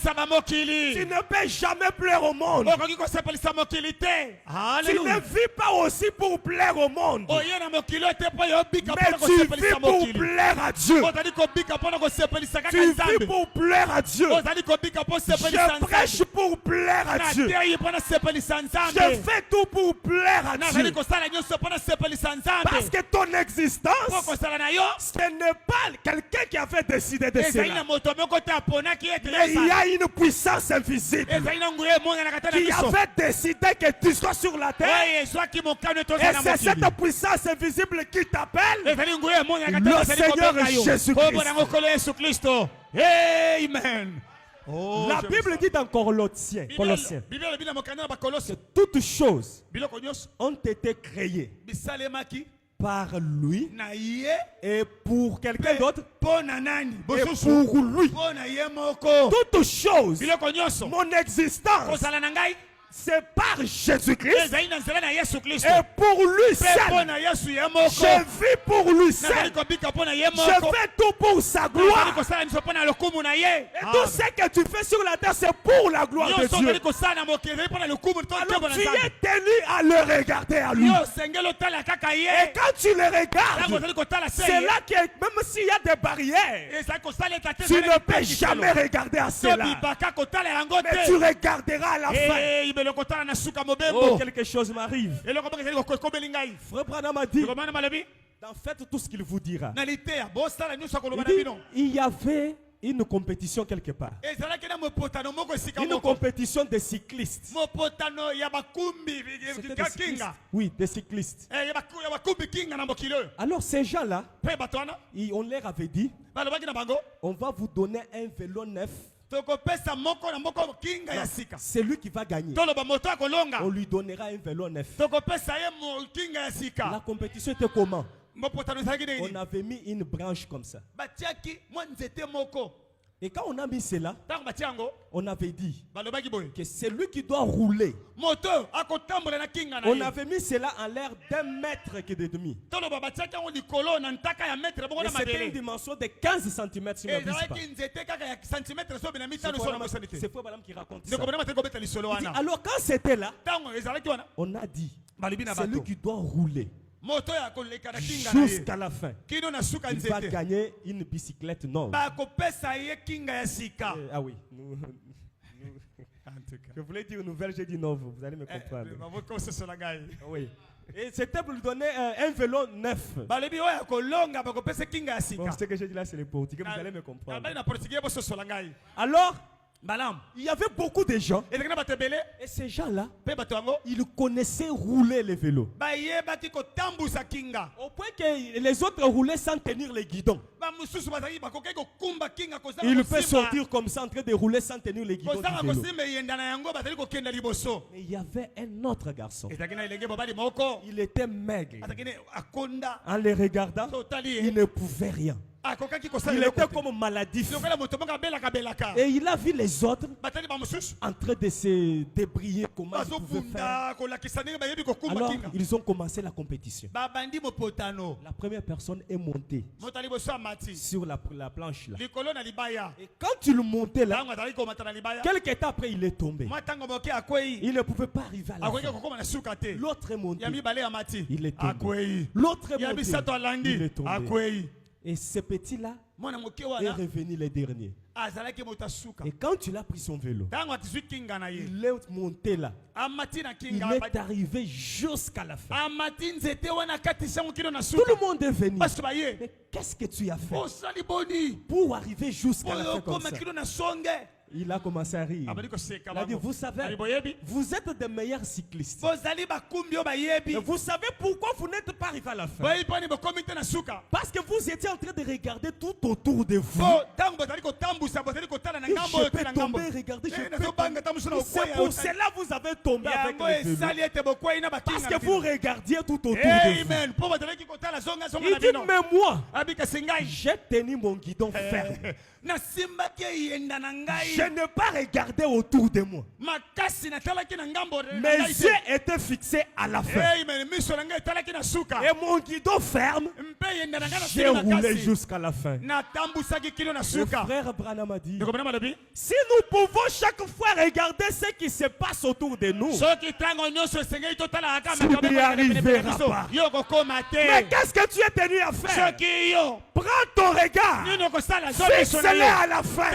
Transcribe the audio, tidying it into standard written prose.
Tu ne peux jamais plaire au monde. Tu ne vis pas aussi pour plaire au monde. Mais tu vis pour plaire à Dieu. Tu vis pour plaire à Dieu. Je prêche pour plaire à Dieu. Je fais tout pour plaire à Dieu. Parce que ton existence, ce n'est pas quelqu'un qui avait décidé de cela. Mais il y a une puissance invisible qui avait décidé que tu sois sur la terre. Et c'est cette puissance invisible qui t'appelle le Seigneur Jésus-Christ. Amen. Oh, la Bible dit dans Colossiens que toutes choses ont été créées par lui et pour quelqu'un d'autre et pour lui. Toutes choses, mon existence, c'est par Jésus-Christ et pour lui seul. Je vis pour lui seul. Je fais tout pour sa gloire. Et tout ce que tu fais sur la terre, c'est pour la gloire de Dieu. Alors tu es tenu à le regarder à lui. Et quand tu le regardes, c'est là que même s'il y a des barrières, tu ne peux jamais regarder à cela. Mais tu regarderas à la fin. Oh, quelque chose m'arrive. Frère Branham a dit, faites tout ce qu'il vous dira. Il y avait une compétition quelque part. Une compétition de cyclistes. Oui, des cyclistes. Alors ces gens-là, on leur avait dit, on va vous donner un vélo neuf. C'est lui qui va gagner. On lui donnera un vélo neuf. La compétition était comment? On avait mis une branche comme ça. Et quand on a mis cela, on avait dit que c'est lui qui doit rouler. On avait mis cela en l'air d'1 mètre et demi. Et c'était une dimension de 15 cm. C'est Frère Branham qui raconte ça. Dit, alors quand c'était là, on a dit c'est lui qui doit rouler jusqu'à la fin. Il va gagner une bicyclette neuve. Ah oui. Je voulais dire nouvelle, j'ai dit neuve. Vous allez me comprendre. Oui. Et c'était pour lui donner un vélo neuf. Bon, ce que j'ai dit là, c'est le portugais. Vous allez me comprendre. Alors, il y avait beaucoup de gens. Et ces gens-là, ils connaissaient rouler les vélos. Au point que les autres roulaient sans tenir les guidons. Il peut sortir comme ça en train de rouler sans tenir les guidons du vélo. Mais il y avait un autre garçon. Il était maigre. En les regardant, il ne pouvait rien. Il était comme maladif. Et il a vu les autres en train de se débrouiller comment ils pouvaient faire. Alors ils ont commencé la compétition. La première personne est montée sur la planche là. Et quand il montait là, quelques temps après il est tombé. Il ne pouvait pas arriver à la fin. L'autre est monté. Il est tombé. L'autre est monté. Il est tombé. Et ce petit-là est revenu les derniers. Et quand il a pris son vélo, il est monté là. Il est arrivé jusqu'à la fin. Tout le monde est venu. Mais qu'est-ce que tu as fait pour arriver jusqu'à la fin comme ça? Il a commencé à rire. Il a dit, vous savez, vous êtes des meilleurs cyclistes. Et vous savez pourquoi vous n'êtes pas arrivé à la fin? Parce que vous étiez en train de regarder tout autour de vous. Je peux tomber, regardez, je peux tomber. C'est pour cela que vous avez tombé avec le vélo. Parce que vous regardiez tout autour de vous. Il dit, mais moi, j'ai tenu mon guidon ferme. Je n'ai pas regardé autour de moi. Mes yeux étaient fixés à la fin. Et mon guidon ferme, j'ai roulé jusqu'à la fin. Le frère Branham a dit, si nous pouvons chaque fois regarder ce qui se passe autour de nous, tu n'y arriveras pas. Mais qu'est-ce que tu es tenu à faire? Prends ton regard, fixe-le à la fin.